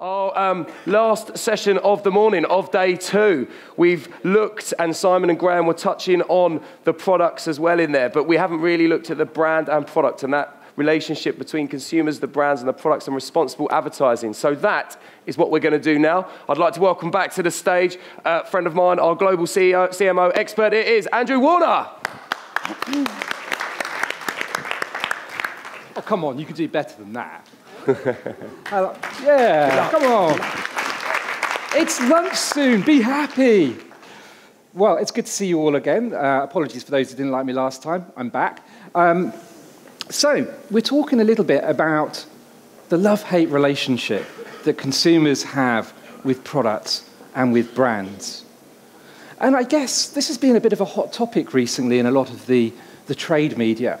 Last session of the morning of day 2. We've looked, and Simon and Graham were touching on the products as well in there, but we haven't really looked at the brand and product and that relationship between consumers, the brands and the products, and responsible advertising. So that is what we're going to do now. I'd like to welcome back to the stage a friend of mine, our global CEO, CMO expert. It is Andrew Warner. Oh, come on, you can do better than that. Yeah, come on. It's lunch soon, be happy. Well, it's good to see you all again. Apologies for those who didn't like me last time. I'm back. So, we're talking a little bit about the love-hate relationship that consumers have with products and with brands. And I guess this has been a bit of a hot topic recently in a lot of the trade media.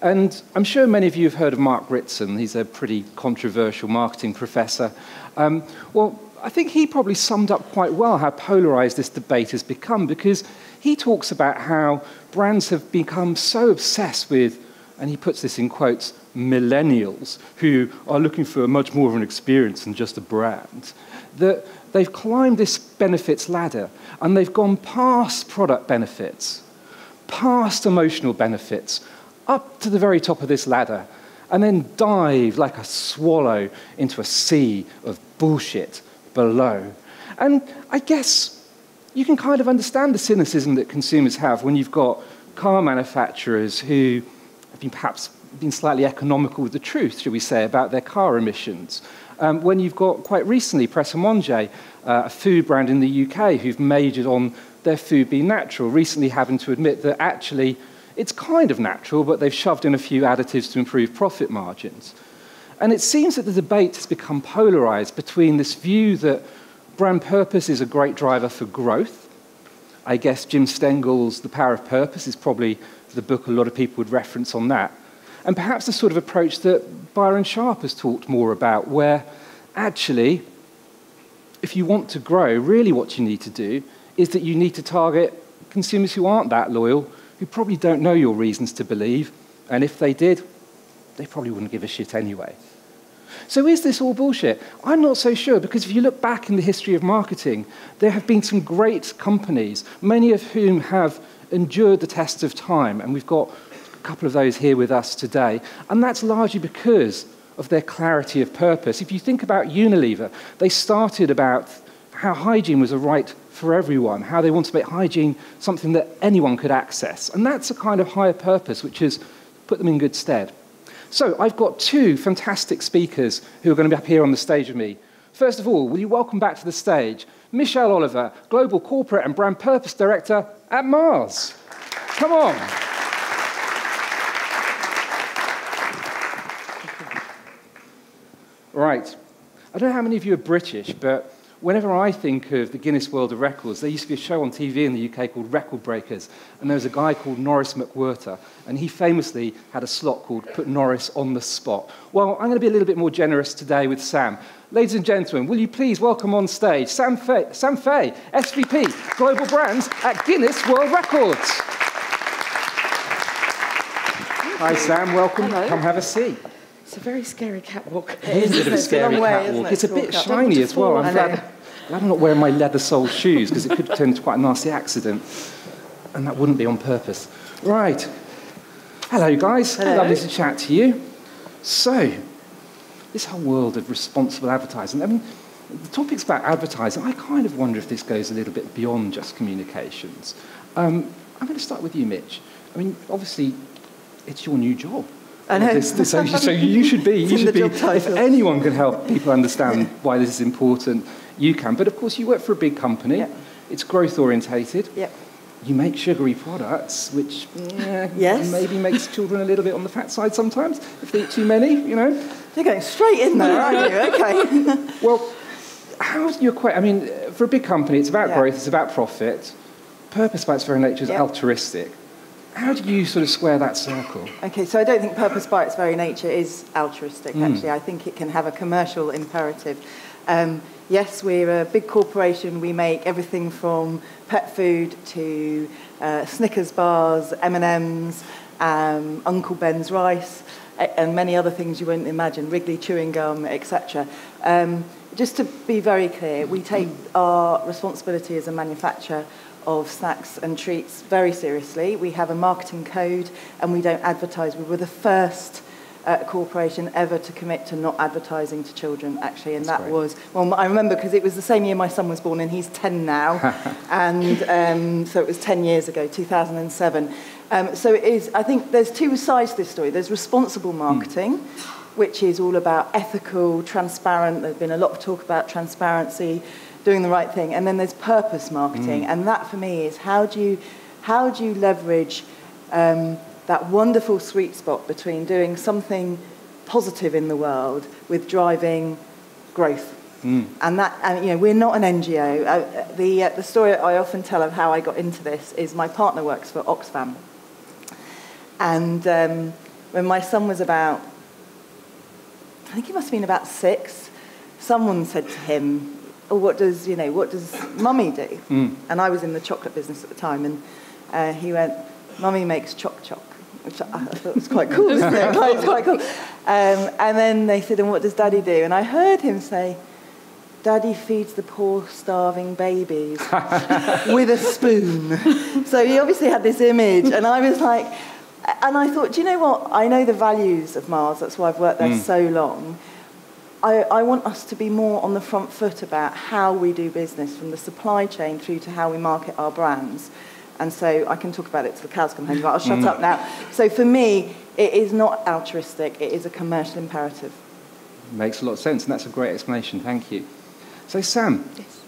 And I'm sure many of you have heard of Mark Ritson. He's a pretty controversial marketing professor. Well, I think he probably summed up quite well how polarized this debate has become, because he talks about how brands have become so obsessed with, and he puts this in quotes, millennials, who are looking for much more of an experience than just a brand, that they've climbed this benefits ladder and they've gone past product benefits, past emotional benefits, up to the very top of this ladder, and then dive like a swallow into a sea of bullshit below. And I guess you can kind of understand the cynicism that consumers have when you've got car manufacturers who have perhaps been slightly economical with the truth, shall we say, about their car emissions. When you've got, quite recently, Pret A Manger, a food brand in the UK, who've majored on their food being natural, recently having to admit that actually it's kind of natural, but they've shoved in a few additives to improve profit margins. And it seems that the debate has become polarized between this view that brand purpose is a great driver for growth. I guess Jim Stengel's The Power of Purpose is probably the book a lot of people would reference on that. And perhaps the sort of approach that Byron Sharp has talked more about, where actually, if you want to grow, really what you need to do is that you need to target consumers who aren't that loyal, who probably don't know your reasons to believe, and if they did, they probably wouldn't give a shit anyway. So is this all bullshit? I'm not so sure, because if you look back in the history of marketing, there have been some great companies, many of whom have endured the test of time, and we've got a couple of those here with us today, and that's largely because of their clarity of purpose. If you think about Unilever, they started about how hygiene was a right for everyone, how they want to make hygiene something that anyone could access. And that's a kind of higher purpose which has put them in good stead. So I've got 2 fantastic speakers who are going to be up here on the stage with me. First of all, will you welcome back to the stage Michele Oliver, Global Corporate and Brand Purpose Director at Mars. Come on. Right. I don't know how many of you are British, but whenever I think of the Guinness World of Records, there used to be a show on TV in the UK called Record Breakers, and there was a guy called Norris McWhirter, and he famously had a slot called Put Norris on the Spot. Well, I'm going to be a little bit more generous today with Sam. Ladies and gentlemen, will you please welcome on stage Sam Fay, SVP, Global Brands at Guinness World Records. Hi, Sam. Welcome. Hello. Come have a seat. It's a very scary catwalk. It is a bit of a scary catwalk. It's a bit shiny as well. I'm glad I'm not wearing my leather-soled shoes, because it could turn into quite a nasty accident. And that wouldn't be on purpose. Right. Hello, guys. Hello. Lovely to chat to you. So, this whole world of responsible advertising, I mean, the topic's about advertising. I kind of wonder if this goes a little bit beyond just communications. I'm going to start with you, Mitch. I mean, obviously, it's your new job. I know. So you should be, if anyone can help people understand why this is important, you can. But of course, you work for a big company. Yep. It's growth orientated. Yep. You make sugary products, which yes. maybe makes children a little bit on the fat side sometimes, if they eat too many, you know. You're going straight in there, aren't you? Okay. Well, how do you equate, I mean, for a big company, it's about growth, it's about profit. Purpose by its very nature is altruistic. How do you sort of square that circle? Okay, so I don't think purpose by its very nature is altruistic, actually. I think it can have a commercial imperative. Yes, we're a big corporation. We make everything from pet food to Snickers bars, M&Ms, Uncle Ben's rice, and many other things you wouldn't imagine, Wrigley chewing gum, etc. just to be very clear, we take our responsibility as a manufacturer of snacks and treats very seriously. We have a marketing code and we don't advertise. We were the first corporation ever to commit to not advertising to children, actually, and that was, well, I remember because it was the same year my son was born, and he's 10 now, and so it was 10 years ago, 2007. So it is, I think there's two sides to this story. There's responsible marketing, which is all about ethical, transparent. There's been a lot of talk about transparency, doing the right thing, and then there's purpose marketing, and that for me is how do you leverage that wonderful sweet spot between doing something positive in the world with driving growth. And you know, we're not an NGO. The story I often tell of how I got into this is my partner works for Oxfam. And when my son was about, I think he must have been about 6, someone said to him, "Oh, what does Mummy do?" And I was in the chocolate business at the time, and he went, "Mummy makes choc-choc," which I thought was quite cool, isn't it? It's quite cool. And then they said, "And what does Daddy do?" And I heard him say, "Daddy feeds the poor, starving babies with a spoon." So he obviously had this image, and I was like, and I thought, do you know what? I know the values of Mars. That's why I've worked there so long. I want us to be more on the front foot about how we do business, from the supply chain through to how we market our brands. And so I can talk about it till the cows come home, but I'll shut up now. So for me, it is not altruistic. It is a commercial imperative. Makes a lot of sense, and that's a great explanation. Thank you. So, Sam, yes.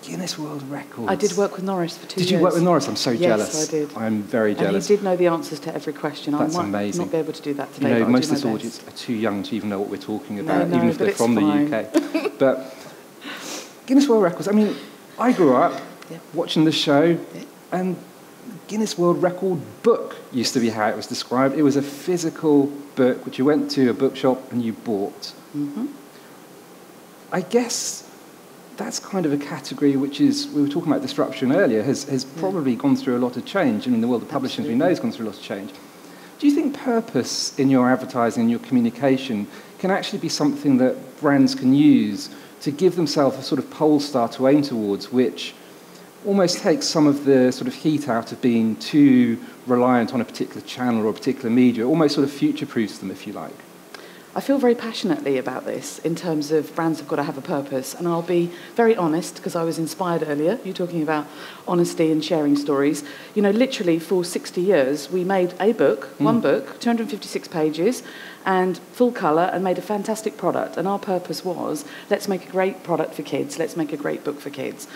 Guinness World Records. I did work with Norris for 2 years. Did you work with Norris? I'm so jealous. Yes, I did. I'm very jealous. And he did know the answers to every question. That's I might amazing. not be able to do that today. You know, but most I'll of do this my audience best. are too young to even know what we're talking about, No, even if but they're it's from fine. the UK. But Guinness World Records, I mean, I grew up watching the show, and Guinness World Record book used to be how it was described. It was a physical book which you went to a bookshop and you bought. I guess that's kind of a category which is, we were talking about disruption earlier, has probably gone through a lot of change. I mean, the world of publishing, as we know, has gone through a lot of change. Do you think purpose in your advertising, in your communication, can actually be something that brands can use to give themselves a sort of pole star to aim towards, which almost takes some of the sort of heat out of being too reliant on a particular channel or a particular media, almost sort of future-proofs them, if you like? I feel very passionately about this in terms of brands have got to have a purpose. And I'll be very honest, because I was inspired earlier. You're talking about honesty and sharing stories. You know, literally for 60 years, we made a book, one book, 256 pages, and full colour, and made a fantastic product. And our purpose was, let's make a great product for kids. Let's make a great book for kids.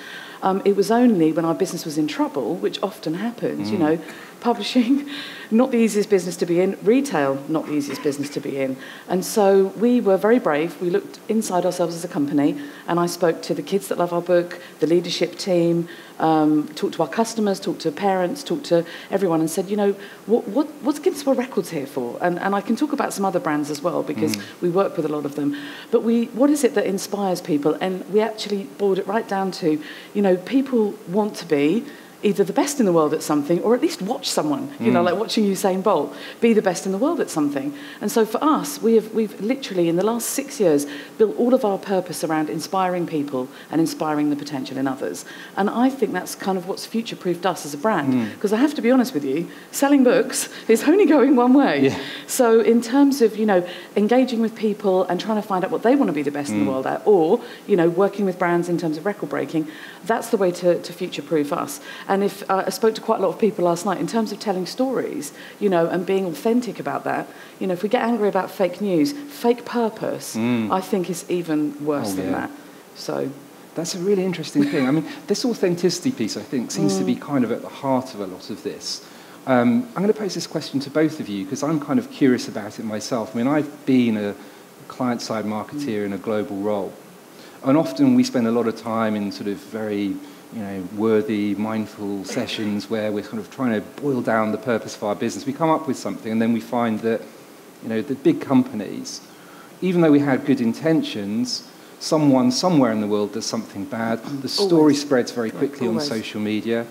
It was only when our business was in trouble, which often happens, you know, publishing, not the easiest business to be in, retail, not the easiest business to be in. And so we were very brave. We looked inside ourselves as a company, and I spoke to the kids that love our book, the leadership team, talked to our customers, talked to parents, talked to everyone, and said, you know, what's Guinness World Records here for? And I can talk about some other brands as well, because we work with a lot of them. But what is it that inspires people? And we actually boiled it right down to, you know, people want to be either the best in the world at something, or at least watch someone, you know, like watching Usain Bolt, be the best in the world at something. And so for us, we've literally, in the last 6 years, built all of our purpose around inspiring people and inspiring the potential in others. And I think that's kind of what's future-proofed us as a brand. Because I have to be honest with you, selling books is only going one way. Yeah. So in terms of, you know, engaging with people and trying to find out what they want to be the best in the world at, or, you know, working with brands in terms of record breaking, that's the way to future-proof us. And if I spoke to quite a lot of people last night in terms of telling stories, you know, and being authentic about that, you know, if we get angry about fake news, fake purpose, I think is even worse than that. So that's a really interesting thing. I mean, this authenticity piece, I think, seems to be kind of at the heart of a lot of this. I'm going to pose this question to both of you because I'm kind of curious about it myself. I mean, I've been a client-side marketeer in a global role, and often we spend a lot of time in sort of very, you know, worthy, mindful sessions where we're kind of trying to boil down the purpose of our business. We come up with something, and then we find that, you know, the big companies, even though we had good intentions, someone somewhere in the world does something bad. The story spreads very quickly on social media.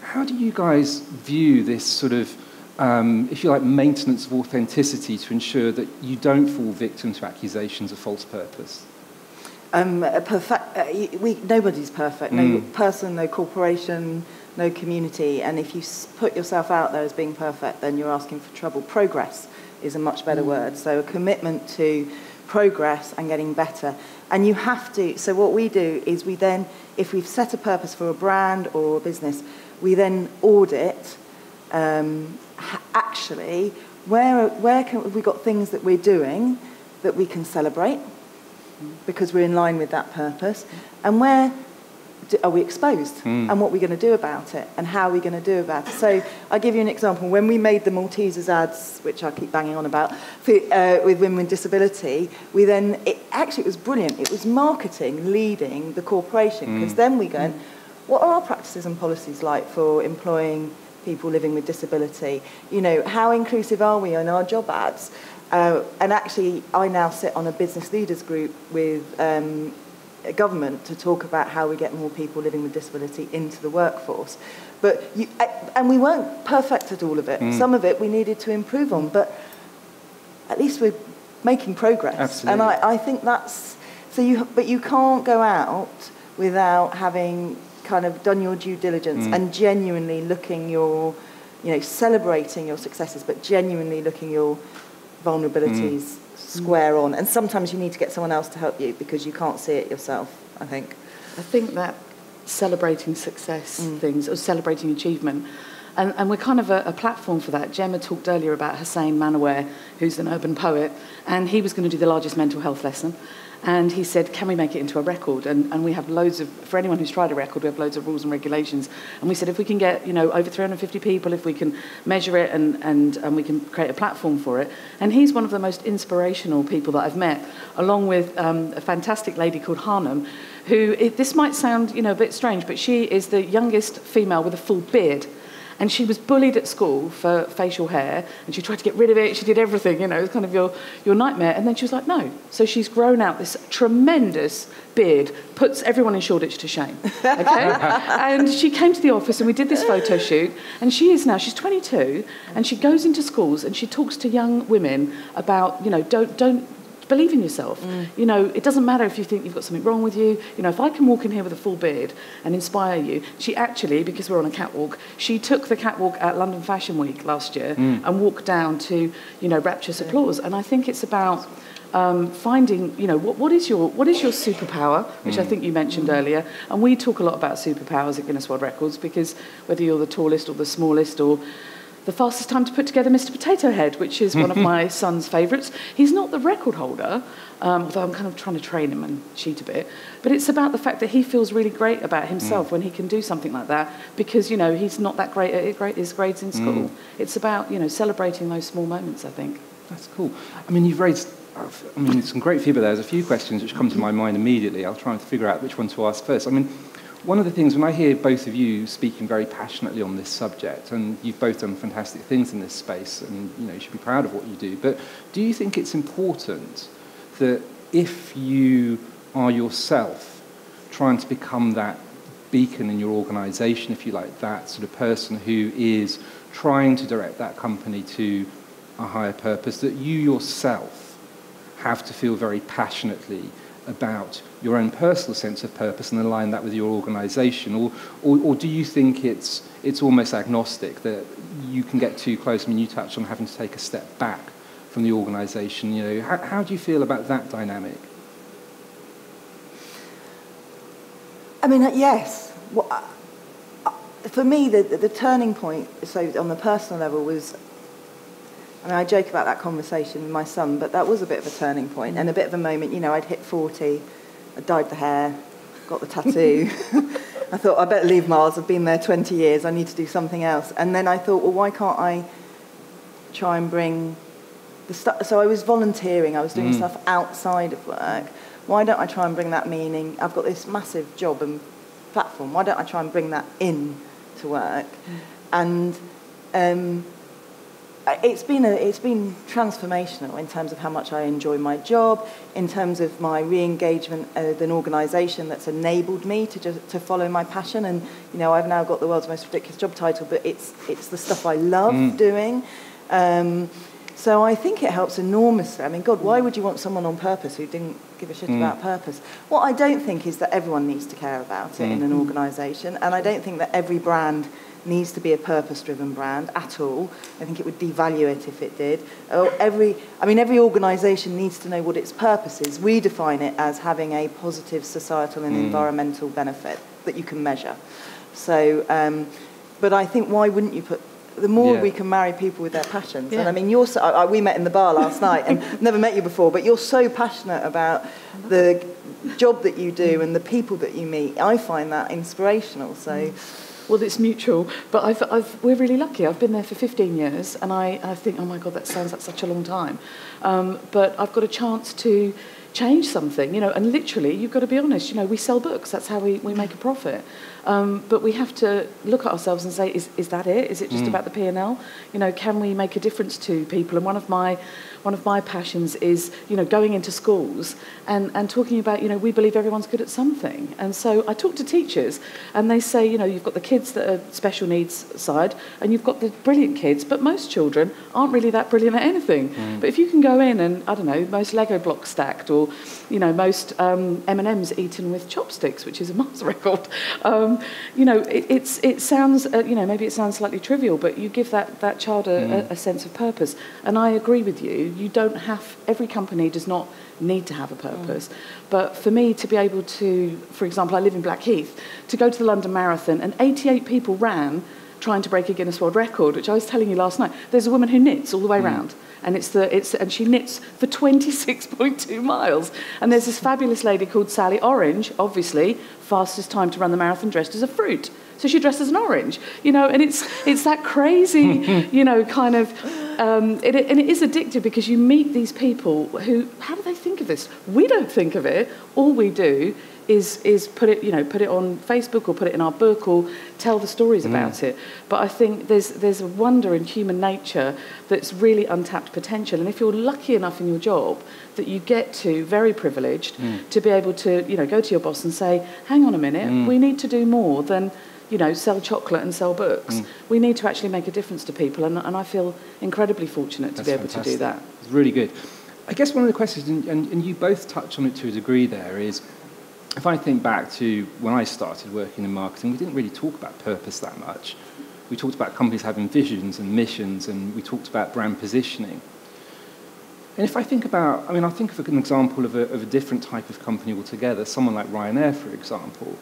How do you guys view this sort of, if you like, maintenance of authenticity to ensure that you don't fall victim to accusations of false purpose? Nobody's perfect. No person, no corporation, no community. And if you put yourself out there as being perfect, then you're asking for trouble. Progress is a much better word. So a commitment to progress and getting better. And you have to, so what we do is we then, if we've set a purpose for a brand or a business, we then audit, actually, where have we got things that we're doing that we can celebrate because we're in line with that purpose, and where are we exposed, and what we're going to do about it, and how are we going to do about it. So I'll give you an example. When we made the Maltesers ads, which I keep banging on about, with women with disability, we then, it was brilliant. It was marketing leading the corporation, because then we go, what are our practices and policies like for employing people living with disability? You know, how inclusive are we in our job ads? And actually, I now sit on a business leaders group with government to talk about how we get more people living with disability into the workforce. But and we weren't perfect at all of it. Some of it we needed to improve on, but at least we're making progress. Absolutely. And I think that's so. But you can't go out without having kind of done your due diligence and genuinely looking celebrating your successes, but genuinely looking your vulnerabilities square on. And sometimes you need to get someone else to help you because you can't see it yourself, I think. I think that celebrating success things, or celebrating achievement, and we're kind of a platform for that. Gemma talked earlier about Hussein Manawar, who's an urban poet, and he was going to do the largest mental health lesson. And he said, can we make it into a record? And we have loads of, for anyone who's tried a record, we have loads of rules and regulations. And we said, if we can get, over 350 people, if we can measure it and we can create a platform for it. And he's one of the most inspirational people that I've met, along with a fantastic lady called Harnum, who, this might sound, a bit strange, but she is the youngest female with a full beard. And she was bullied at school for facial hair, and she tried to get rid of it. She did everything, it was kind of your nightmare. And then she was like, no. So she's grown out this tremendous beard, puts everyone in Shoreditch to shame, okay? And she came to the office, and we did this photo shoot, and she's 22, and she goes into schools, and she talks to young women about, don't believe in yourself. It doesn't matter if you think you've got something wrong with you. If I can walk in here with a full beard and inspire you. She actually, because we're on a catwalk, she took the catwalk at London Fashion Week last year and walked down to, rapturous applause. And I think it's about finding, what is your superpower, which I think you mentioned earlier. And we talk a lot about superpowers at Guinness World Records, because whether you're the tallest or the smallest or the fastest time to put together Mr. Potato Head, which is one of my son's favourites. He's not the record holder, although I'm kind of trying to train him and cheat a bit. But it's about the fact that he feels really great about himself when he can do something like that, because, he's not that great at his grades in school. It's about, celebrating those small moments, I think. That's cool. I mean, you've raised some great feedback there. There's a few questions which come to my mind immediately. I'll try and figure out which one to ask first. One of the things, when I hear both of you speaking very passionately on this subject, and you've both done fantastic things in this space, and you should be proud of what you do, but do you think it's important that if you are yourself trying to become that beacon in your organisation, if you like, that sort of person who is trying to direct that company to a higher purpose, that you yourself have to feel very passionately about your own personal sense of purpose and align that with your organisation, or do you think it's almost agnostic, that you can get too close? You touched on having to take a step back from the organisation. How do you feel about that dynamic? Yes. For me, the turning point, so on the personal level, was, I joke about that conversation with my son, but that was a bit of a turning point and a bit of a moment. I'd hit 40, I dyed the hair, got the tattoo. I thought, I better leave Mars. I've been there 20 years. I need to do something else. And then I thought, well, why can't I try and bring the stuff? So I was volunteering. I was doing stuff outside of work. Why don't I try and bring that meaning? I've got this massive job and platform. Why don't I try and bring that in to work? And it's been transformational in terms of how much I enjoy my job, in terms of my re-engagement with an organisation that's enabled me to follow my passion. And I've now got the world's most ridiculous job title, but it's the stuff I love doing. So I think it helps enormously. I mean, God, why would you want someone on purpose who didn't give a shit about purpose? What I don't think is that everyone needs to care about it in an organisation, and I don't think that every brand needs to be a purpose-driven brand at all. I think it would devalue it if it did. Every organisation needs to know what its purpose is. We define it as having a positive societal and environmental benefit that you can measure. So, but I think why wouldn't you put... The more we can marry people with their passions. And I mean, we met in the bar last night and never met you before, but you're so passionate about the job that you do and the people that you meet. I find that inspirational. So, well, it's mutual, but we're really lucky. I've been there for 15 years, and I think, oh my God, that sounds like such a long time. But I've got a chance to change something, and literally, you've got to be honest, we sell books. That's how we make a profit. But we have to look at ourselves and say, is that it? Is it just about the P&L? Can we make a difference to people? And one of my passions is, going into schools and talking about, we believe everyone's good at something. And so I talk to teachers and they say, you've got the kids that are special needs side and you've got the brilliant kids, but most children aren't really that brilliant at anything. But if you can go in and, I don't know, most Lego blocks stacked or, most M&Ms eaten with chopsticks, which is a Mars record, it sounds, maybe it sounds slightly trivial, but you give that child a sense of purpose. And I agree with you. You don't have, every company does not need to have a purpose. But for me to be able to, for example, I live in Blackheath, to go to the London Marathon and 88 people ran trying to break a Guinness World Record, which I was telling you last night. There's a woman who knits all the way around. And and she knits for 26.2 miles. And there's this fabulous lady called Sally Orange, obviously, fastest time to run the marathon dressed as a fruit. So she dressed as an orange, and it's that crazy, kind of, and it is addictive because you meet these people who, how do they think of this? We don't think of it. All we do is put it on Facebook or put it in our book or tell the stories about it. But I think there's a wonder in human nature that's really untapped potential. And if you're lucky enough in your job that you get to, very privileged, to be able to, go to your boss and say, hang on a minute, we need to do more than, sell chocolate and sell books. We need to actually make a difference to people. And I feel incredibly fortunate to be able to do that. It's really good. I guess one of the questions, and you both touched on it to a degree there, is if I think back to when I started working in marketing, we didn't really talk about purpose that much. We talked about companies having visions and missions, and we talked about brand positioning. And if I think about, I think of an example of a different type of company altogether, someone like Ryanair, for example.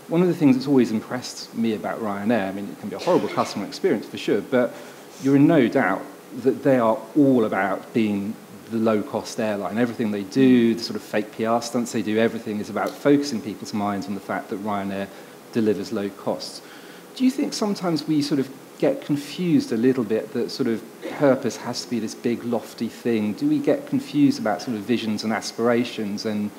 One of the things that's always impressed me about Ryanair, it can be a horrible customer experience for sure, but you're in no doubt that they are all about being the low-cost airline. Everything they do, the sort of fake PR stunts they do, everything is about focusing people's minds on the fact that Ryanair delivers low costs. Do you think sometimes we sort of get confused a little bit that sort of purpose has to be this big, lofty thing? Do we get confused about sort of visions and aspirations and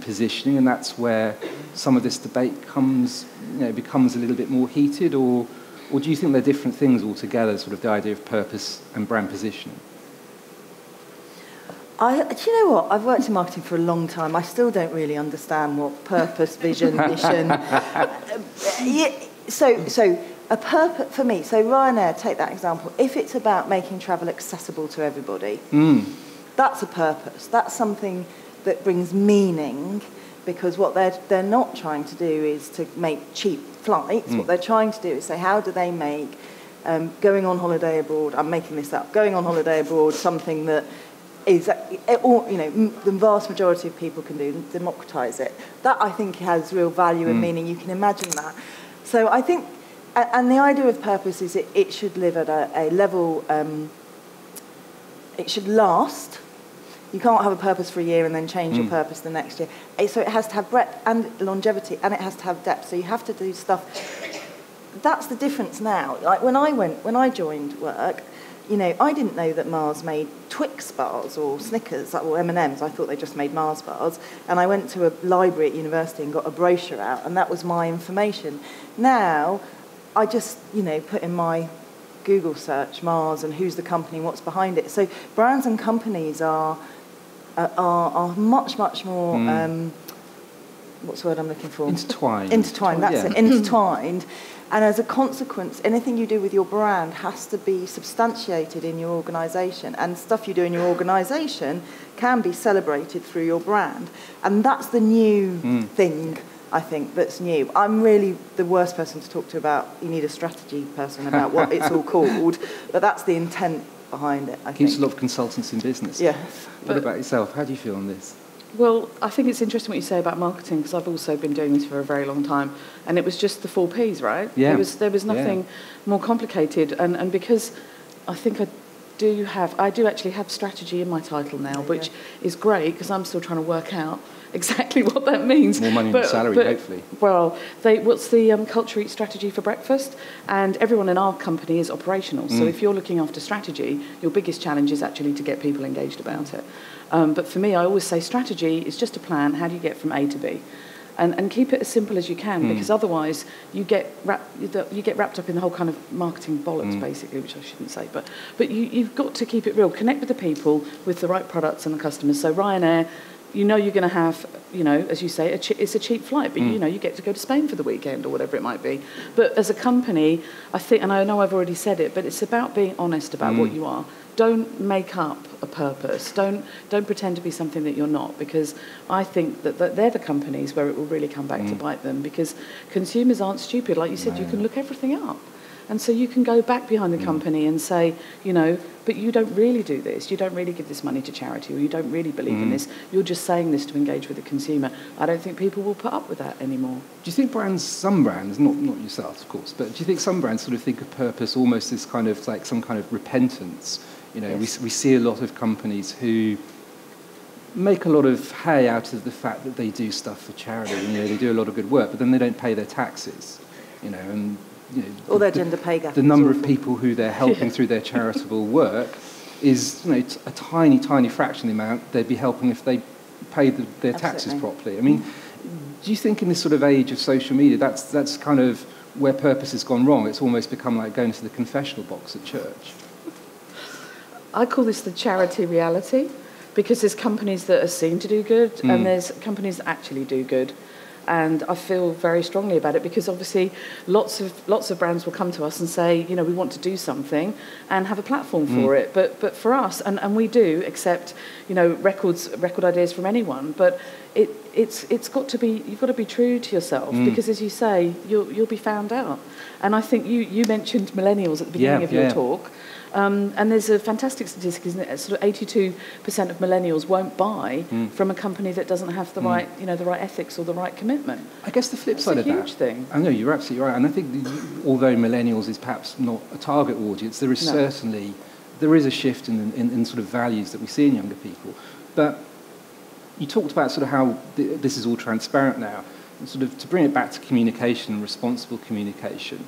positioning, and that's where some of this debate becomes a little bit more heated, or do you think they're different things altogether, sort of the idea of purpose and brand positioning? Do you know what? I've worked in marketing for a long time. I still don't really understand what purpose, vision, mission. So a purpose for me. So Ryanair, take that example. If it's about making travel accessible to everybody, that's a purpose. That's something that brings meaning, because what they're not trying to do is to make cheap flights. What they're trying to do is say, how do they make going on holiday abroad? I'm making this up. Going on holiday abroad, something that is, the vast majority of people can do, democratise it. That, I think, has real value and meaning. You can imagine that. So I think, and the idea of purpose is it should live at a level, it should last. You can't have a purpose for a year and then change your purpose the next year. So it has to have breadth and longevity, and it has to have depth. So you have to do stuff. That's the difference now. Like when I joined work, I didn't know that Mars made Twix bars or Snickers or M&Ms. I thought they just made Mars bars. And I went to a library at university and got a brochure out, and that was my information. Now, I just, put in my Google search Mars and who's the company, what's behind it. So brands and companies are much more what's the word I'm looking for? Intertwined. Intertwined, that's it, intertwined. And as a consequence, anything you do with your brand has to be substantiated in your organisation. And stuff you do in your organisation can be celebrated through your brand. And that's the new thing, I think, that's new. I'm really the worst person to talk to about, you need a strategy person about what it's all called. But that's the intent behind it, I think. Keeps a lot of consultants in business. Yes. What about yourself? How do you feel on this? Well, I think it's interesting what you say about marketing, because I've also been doing this for a very long time, and it was just the 4 Ps, right? Yeah. There was nothing more complicated, and because I think I do actually have strategy in my title now, which is great, because I'm still trying to work out exactly what that means. More money in the salary, hopefully. Well, what's the culture eat strategy for breakfast? And everyone in our company is operational. So if you're looking after strategy, your biggest challenge is actually to get people engaged about it. But for me, I always say strategy is just a plan. How do you get from A to B? And keep it as simple as you can, because otherwise you get wrapped up in the whole kind of marketing bollocks, basically, which I shouldn't say. But you've got to keep it real. Connect with the people with the right products and the customers. So Ryanair, you know you're going to have, as you say, it's a cheap flight, but you get to go to Spain for the weekend or whatever it might be. But as a company, I think, and I know I've already said it, but it's about being honest about what you are. Don't make up a purpose. Don't pretend to be something that you're not, because I think that they're the companies where it will really come back to bite them, because consumers aren't stupid. Like you said, you can look everything up. And so you can go back behind the company and say, but you don't really do this. You don't really give this money to charity, or you don't really believe in this. You're just saying this to engage with the consumer. I don't think people will put up with that anymore. Do you think some brands, not yourself, of course, but do you think some brands sort of think of purpose almost as kind of like some kind of repentance? We see a lot of companies who make a lot of hay out of the fact that they do stuff for charity. They do a lot of good work, but then they don't pay their taxes. Or their gender pay gap. The number of people who they're helping through their charitable work is a tiny, tiny fraction of the amount they'd be helping if they paid their taxes properly. I mean, do you think in this sort of age of social media, that's kind of where purpose has gone wrong? It's almost become like going to the confessional box at church. I call this the charity reality, because there's companies that are seen to do good and there's companies that actually do good. And I feel very strongly about it, because obviously lots of brands will come to us and say, we want to do something and have a platform for it. But for us, and we do accept, record ideas from anyone. But it's got to be, you've got to be true to yourself, because as you say, you'll be found out. And I think you mentioned millennials at the beginning of your talk. And there's a fantastic statistic, isn't it? Sort of 82% of millennials won't buy from a company that doesn't have the right, the right ethics or the right commitment. I guess the flip side of that. It's a huge thing. I know, you're absolutely right. And I think although millennials is perhaps not a target audience, there is certainly a shift in sort of values that we see in younger people. But you talked about sort of how this is all transparent now, and sort of to bring it back to communication and responsible communication.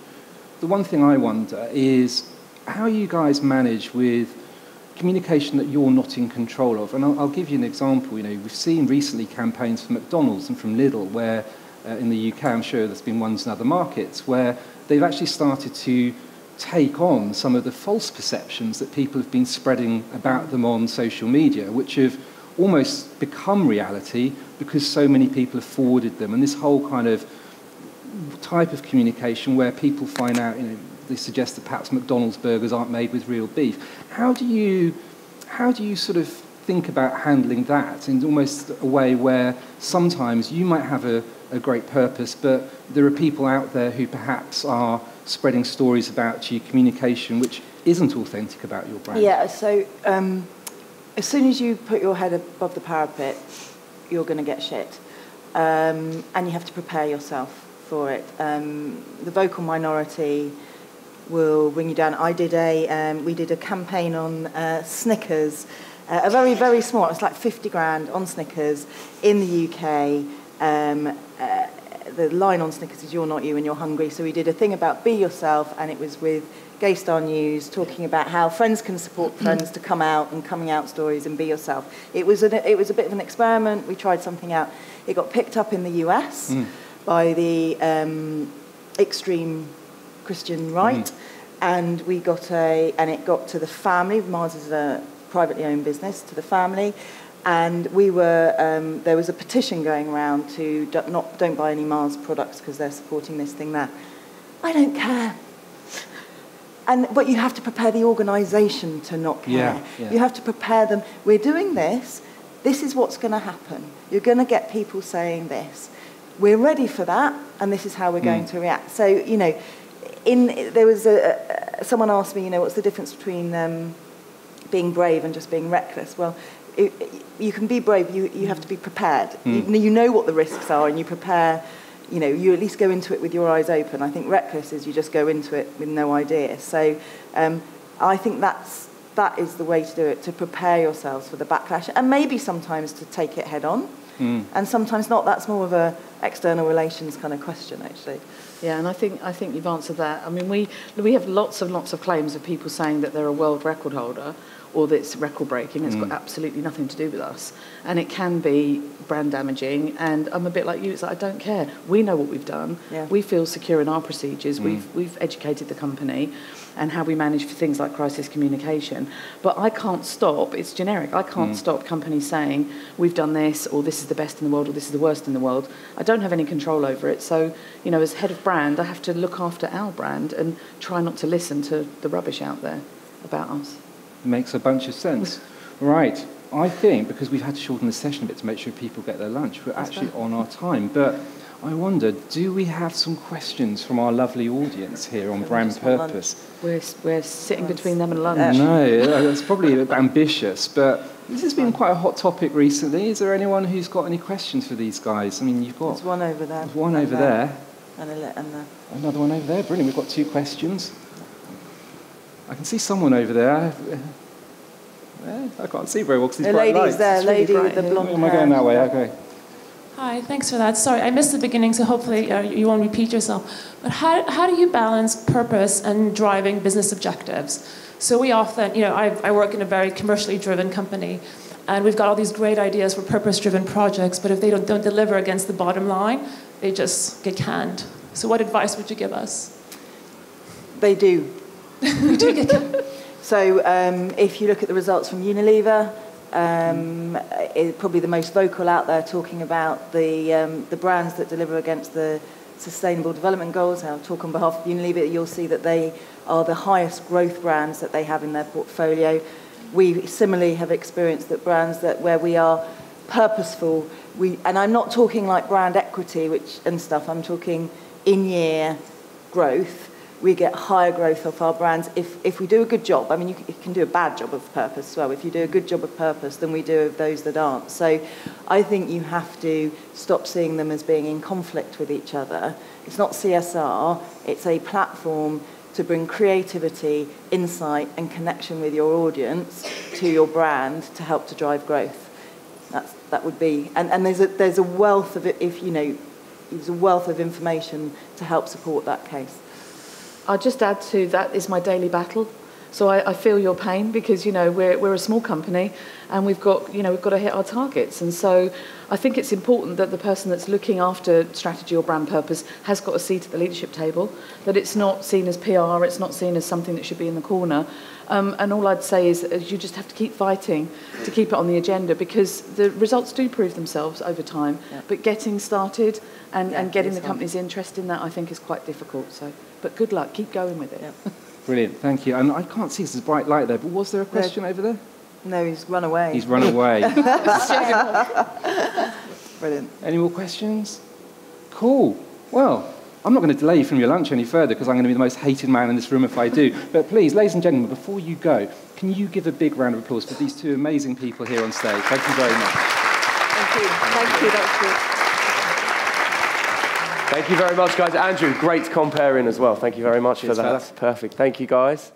The one thing I wonder is how you guys manage with communication that you're not in control of. And I'll give you an example. We've seen recently campaigns from McDonald's and from Lidl where, in the UK, I'm sure there's been ones in other markets, where they've actually started to take on some of the false perceptions that people have been spreading about them on social media, which have almost become reality because so many people have forwarded them. And this whole kind of type of communication where people find out, they suggest that perhaps McDonald's burgers aren't made with real beef. How do you sort of think about handling that in almost a way where sometimes you might have a great purpose, but there are people out there who perhaps are spreading stories about you, communication which isn't authentic about your brand? Yeah, so as soon as you put your head above the parapet, you're going to get shit. And you have to prepare yourself for it. The vocal minority will bring you down. We did a campaign on Snickers, a very, very small, it's like 50 grand on Snickers in the UK. The line on Snickers is "You're not you and you're hungry." So we did a thing about be yourself, and it was with Gay Star News talking about how friends can support friends to come out, and coming out stories and be yourself. It was a bit of an experiment. We tried something out. It got picked up in the US by the extreme Christian right, and it got to the family. Mars is a privately owned business, to the family, And we were, there was a petition going around to don't buy any Mars products because they're supporting this thing there. I don't care. But you have to prepare the organisation to not care. Yeah. You have to prepare them. We're doing this. This is what's going to happen. You're going to get people saying this. We're ready for that, and this is how we're going to react. So, you know, there was someone asked me, you know, what's the difference between being brave and just being reckless? Well, you can be brave. You have to be prepared. You know what the risks are, and you prepare. You know, you at least go into it with your eyes open. I think reckless is you just go into it with no idea. So I think that is the way to do it, to prepare yourselves for the backlash, and maybe sometimes to take it head on, and sometimes not. That's more of a external relations kind of question, actually. Yeah, and I think you've answered that. I mean, we have lots of claims of people saying that they're a world record holder, or that it's record breaking. It's got absolutely nothing to do with us, and it can be brand damaging. And I'm a bit like you. It's like, I don't care. We know what we've done. Yeah. We feel secure in our procedures. We've educated the company and how we manage for things like crisis communication. But I can't stop. It's generic. I can't stop companies saying we've done this, or this is the best in the world, or this is the worst in the world. I don't have any control over it. So, you know, as head of brand, I have to look after our brand and try not to listen to the rubbish out there about us. Makes a bunch of sense. Right. I think, because we've had to shorten the session a bit to make sure people get their lunch, we're actually on our time. But I wonder, do we have some questions from our lovely audience here on brand purpose? We're sitting between them and lunch. No, that's probably a bit ambitious, but this has been quite a hot topic recently. Is there anyone who's got any questions for these guys? I mean, you've got... There's one over there. There's one over there. And another one over there. Brilliant. We've got 2 questions. I can see someone over there. I can't see very well because it's bright lights. The lady with the blonde hair. Am I going that way? Okay. Hi, thanks for that. Sorry, I missed the beginning, so hopefully you won't repeat yourself. But how do you balance purpose and driving business objectives? So we often, you know, I work in a very commercially driven company, and we've got all these great ideas for purpose-driven projects, but if they don't deliver against the bottom line, they just get canned. So what advice would you give us? They do. We do get canned. So if you look at the results from Unilever, probably the most vocal out there talking about the brands that deliver against the Sustainable Development Goals. I'll talk on behalf of Unilever. You'll see that they are the highest growth brands that they have in their portfolio. We similarly have experienced that brands where we are purposeful, and I'm not talking like brand equity and stuff, I'm talking in-year growth. We get higher growth of our brands if we do a good job. I mean, you can do a bad job of purpose as well. If you do a good job of purpose, then we do of those that aren't. So I think you have to stop seeing them as being in conflict with each other. It's not CSR. It's a platform to bring creativity, insight, and connection with your audience to your brand to help to drive growth. That would be, and there's a wealth of there's a wealth of information to help support that case. I'll just add to that is my daily battle. So I feel your pain because, you know, we're a small company and we've got to hit our targets. And so I think it's important that the person that's looking after strategy or brand purpose has got a seat at the leadership table, that it's not seen as PR, it's not seen as something that should be in the corner. And all I'd say is you just have to keep fighting to keep it on the agenda because the results do prove themselves over time. Yeah. But getting started and getting the company's interest in that, I think, is quite difficult. So, but good luck. Keep going with it. Yeah. Brilliant. Thank you. And I can't see, there's a bright light there, but was there a question over there? No, he's run away. He's run away. Brilliant. Any more questions? Cool. Well, I'm not going to delay you from your lunch any further because I'm going to be the most hated man in this room if I do. But please, ladies and gentlemen, before you go, can you give a big round of applause for these 2 amazing people here on stage? Thank you very much. Thank you. Thank you. That's good. Thank you very much, guys. Andrew, great comparing as well. Thank you very much for that. Fella. That's perfect. Thank you, guys.